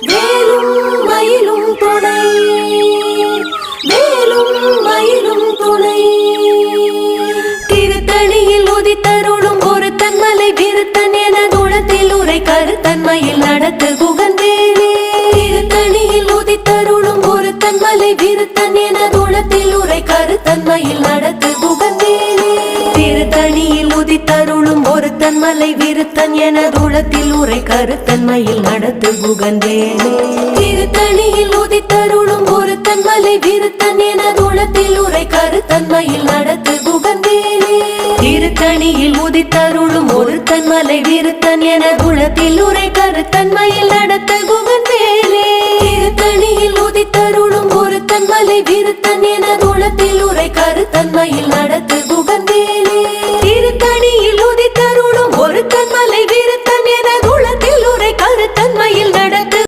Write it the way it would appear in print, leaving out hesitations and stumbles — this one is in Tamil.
வேலும் மயிலும் துணை, வேலும் மயிலும் துணை. திருத்தணியில் உதித்தருளும் ஒரு தன்மலை விருத்தன் என தூளத்தில் உரை கருத்தன்மையில் நடத்து குகந்தேனே. திருத்தணியில் உதித்தருளும் ஒரு தன்மலை விருத்தன் என தூளத்தில் உரை கருத்தன்மையில் நடத்து குகந்தேனே. திருத்தணியில் உதித்தருளும் ஒரு தன்மலை விருத்தன் என தூளத்தில் உரை கருத்தன்மையில் நடத்து குகந்தேனே. திருத்தணியில் உதித்தருளும் ஒரு தன்மலை விருத்தன் என தூளத்தில் உரை கருத்தன்மையில் நடத்து குகந்தேனே. திருத்தணியில் உதித்தருளும் ஒரு தன்மலை விருத்தன் என தூளத்தில் உரை கருத்தன்மையில் நடத்த குகந்தேனே. திருத்தணியில் உதித்தருளும் ஒரு தன்மலை விருத்தன் என தூளத்தில் உரை கருத்தன்மையில் நடத்த